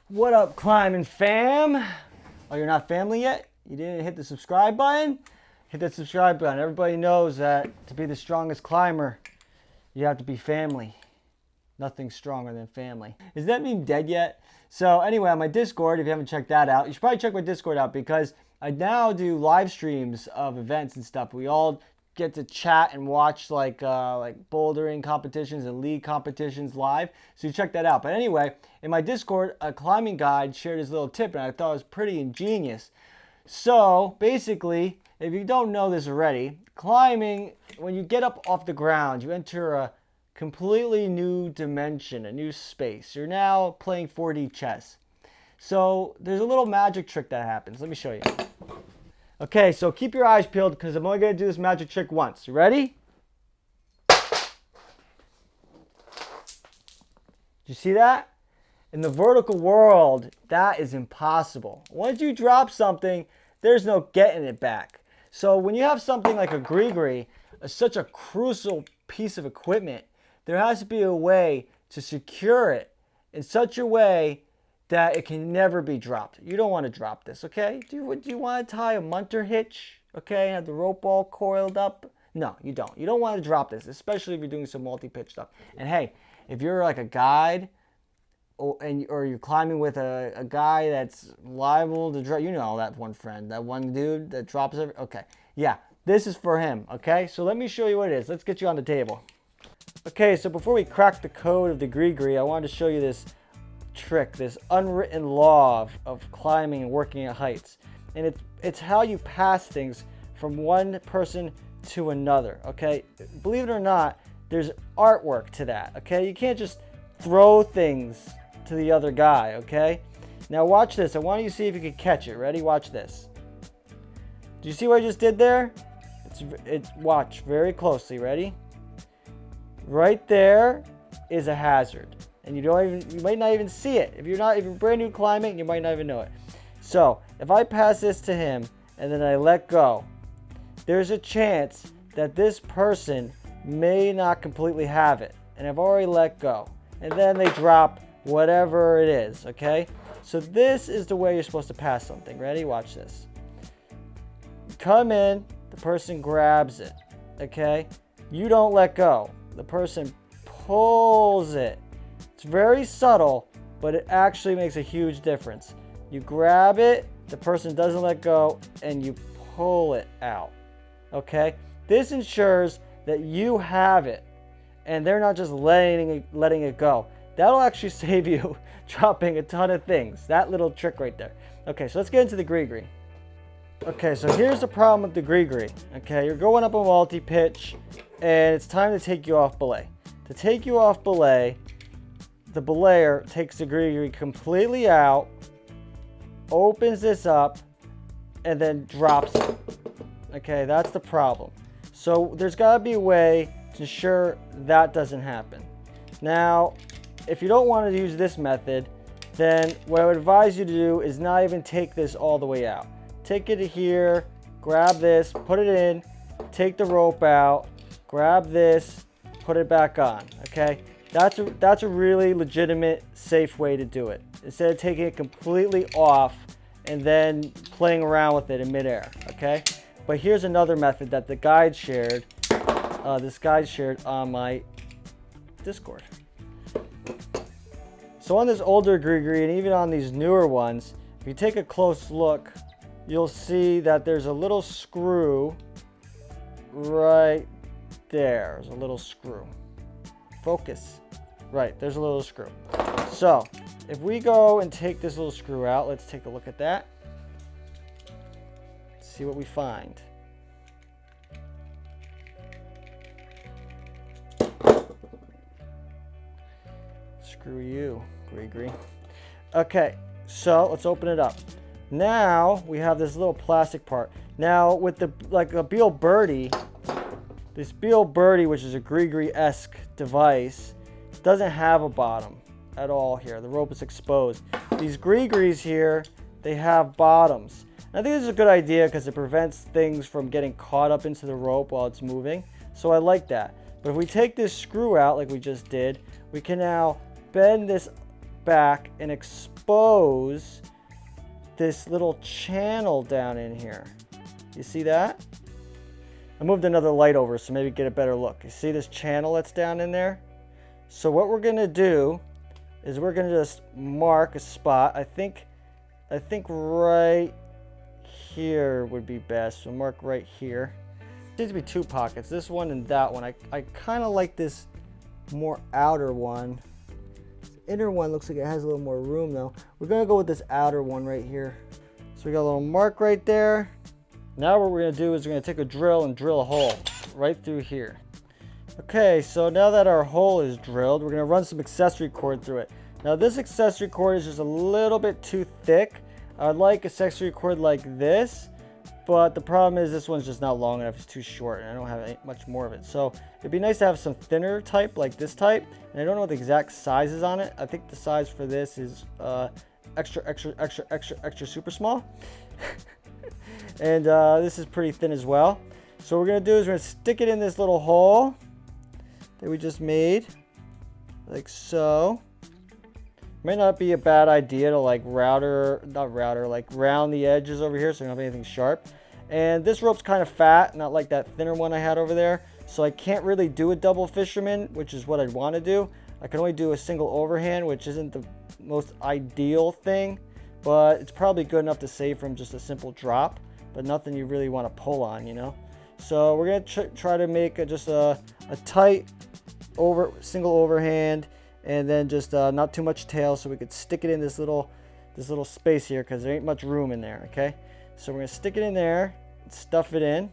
What up, climbing fam? Oh, you're not family yet? You didn't hit the subscribe button? Hit that subscribe button. Everybody knows that to be the strongest climber, you have to be family. Nothing stronger than family. Is that meme dead yet? So anyway, on my Discord, if you haven't checked that out, you should probably check my Discord out because I now do live streams of events and stuff. We all get to chat and watch like bouldering competitions and league competitions live. So you check that out. But anyway, in my Discord, a climbing guide shared his little tip and I thought it was pretty ingenious. So basically, if you don't know this already, climbing, when you get up off the ground, you enter a completely new dimension, a new space. You're now playing 4D chess. So there's a little magic trick that happens. Let me show you. Okay, so keep your eyes peeled because I'm only going to do this magic trick once. You ready? You see that? In the vertical world, that is impossible. Once you drop something, there's no getting it back. So when you have something like a Grigri, such a crucial piece of equipment, there has to be a way to secure it in such a way that it can never be dropped. You don't want to drop this, okay? Do you want to tie a munter hitch, okay, and have the rope all coiled up? No, you don't. You don't want to drop this, especially if you're doing some multi-pitch stuff. And hey, if you're like a guide or you're climbing with a guy that's liable to drop, you know that one friend, that one dude that drops every, okay. Yeah, this is for him, okay? So let me show you what it is. Let's get you on the table. Okay, so before we crack the code of the Grigri, I wanted to show you this trick, this unwritten law of climbing and working at heights. And it's how you pass things from one person to another, okay? Believe it or not, there's artwork to that, okay? You can't just throw things to the other guy, okay? Now watch this. I want you to see if you can catch it. Ready? Watch this. Do you see what I just did there? Watch very closely. Ready? Right there is a hazard. And you might not even see it. If you're brand new climbing, you might not even know it. So if I pass this to him and then I let go, there's a chance that this person may not completely have it. And I've already let go. And then they drop whatever it is, okay? So this is the way you're supposed to pass something. Ready? Watch this. Come in, the person grabs it, okay? You don't let go. The person pulls it. It's very subtle, but it actually makes a huge difference. You grab it, the person doesn't let go, and you pull it out, okay? This ensures that you have it, and they're not just letting it go. That'll actually save you dropping a ton of things. That little trick right there. Okay, so let's get into the Grigri. Okay, so here's the problem with the Grigri. Okay, you're going up a multi-pitch, and it's time to take you off belay. To take you off belay, the belayer takes the Grigri completely out, opens this up, and then drops it. Okay, that's the problem. So there's got to be a way to ensure that doesn't happen. Now, if you don't want to use this method, then what I would advise you to do is not even take this all the way out. Take it here, grab this, put it in, take the rope out, grab this, put it back on, okay? That's a really legitimate, safe way to do it. Instead of taking it completely off and then playing around with it in midair, okay? But here's another method that the guide shared, this guide shared on my Discord. So on this older Grigri and even on these newer ones, if you take a close look, you'll see that there's a little screw right there. There's a little screw. Focus. Right, there's a little screw. So if we go and take this little screw out, let's take a look at that. Let's see what we find. Screw you, Grigri. Okay, so let's open it up. Now we have this little plastic part. Now with a Beal Birdie, this Beal Birdie, which is a Grigri-esque device, doesn't have a bottom at all here. The rope is exposed. These Grigris here, they have bottoms. And I think this is a good idea because it prevents things from getting caught up into the rope while it's moving. So I like that. But if we take this screw out like we just did, we can now bend this back and expose expose this little channel down in here. You see that? I moved another light over so maybe get a better look. You see this channel that's down in there? So what we're gonna do is we're gonna just mark a spot. I think right here would be best. So mark right here. There seems to be two pockets, this one and that one. I kind of like this more outer one. The inner one looks like it has a little more room though. We're gonna go with this outer one right here. So we got a little mark right there. Now what we're gonna do is we're gonna take a drill and drill a hole right through here. Okay, so now that our hole is drilled, we're gonna run some accessory cord through it. Now this accessory cord is just a little bit too thick. I would like accessory cord like this, but the problem is this one's just not long enough. It's too short and I don't have much more of it. So it'd be nice to have some thinner type like this type. And I don't know what the exact size is on it. I think the size for this is extra super small. And this is pretty thin as well. So what we're gonna do is we're gonna stick it in this little hole that we just made, like so. Might not be a bad idea to like round the edges over here so you don't have anything sharp. And this rope's kind of fat, not like that thinner one I had over there. So I can't really do a double fisherman, which is what I'd want to do. I can only do a single overhand, which isn't the most ideal thing, but it's probably good enough to save from just a simple drop, but nothing you really want to pull on, you know. So we're gonna try to make just a tight single overhand, and then just not too much tail, so we could stick it in this little space here because there ain't much room in there. Okay, so we're gonna stick it in there and stuff it in,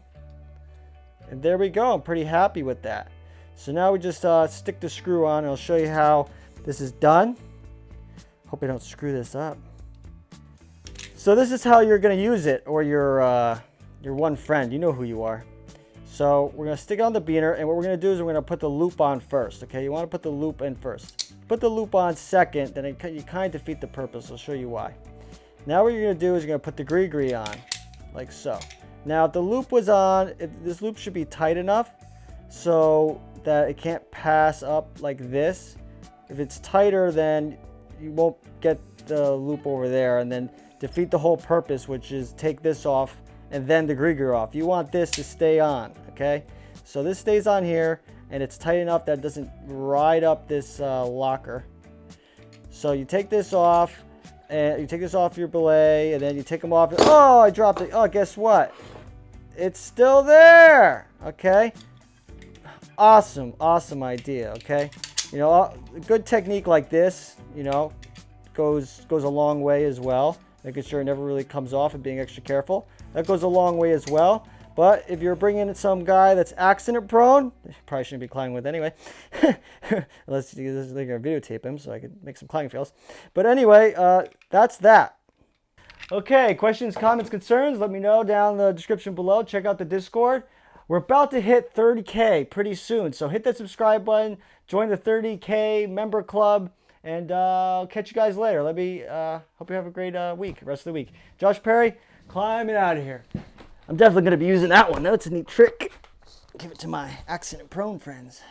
and there we go. I'm pretty happy with that. So now we just stick the screw on, and I'll show you how this is done. Hope I don't screw this up. So this is how you're gonna use it, or your one friend. You know who you are. So we're gonna stick it on the beaner, and what we're gonna do is we're gonna put the loop on first. Okay, you want to put the loop in first. Put the loop on second, then you kind of defeat the purpose. I'll show you why. Now what you're gonna do is you're gonna put the grigri on, like so. Now if the loop was on, this loop should be tight enough so that it can't pass up like this. If it's tighter, then you won't get the loop over there and then defeat the whole purpose, which is take this off and then the grigri off. You want this to stay on, okay? So this stays on here, and it's tight enough that it doesn't ride up this locker. So you take this off, and you take this off your belay, and then you take them off. Oh, I dropped it. Oh, guess what? It's still there, okay? Awesome, awesome idea, okay? You know, a good technique like this, you know, goes a long way as well. Making sure it never really comes off and being extra careful. That goes a long way as well. But if you're bringing in some guy that's accident prone, probably shouldn't be climbing with anyway, unless you're going to videotape him so I could make some climbing fails. But anyway, that's that. Okay, questions, comments, concerns, let me know down in the description below. Check out the Discord. We're about to hit 30K pretty soon, so hit that subscribe button, join the 30K member club, and I'll catch you guys later. Hope you have a great rest of the week. Josh Perry, climbing out of here. I'm definitely going to be using that one. That's a neat trick. Give it to my accident-prone friends.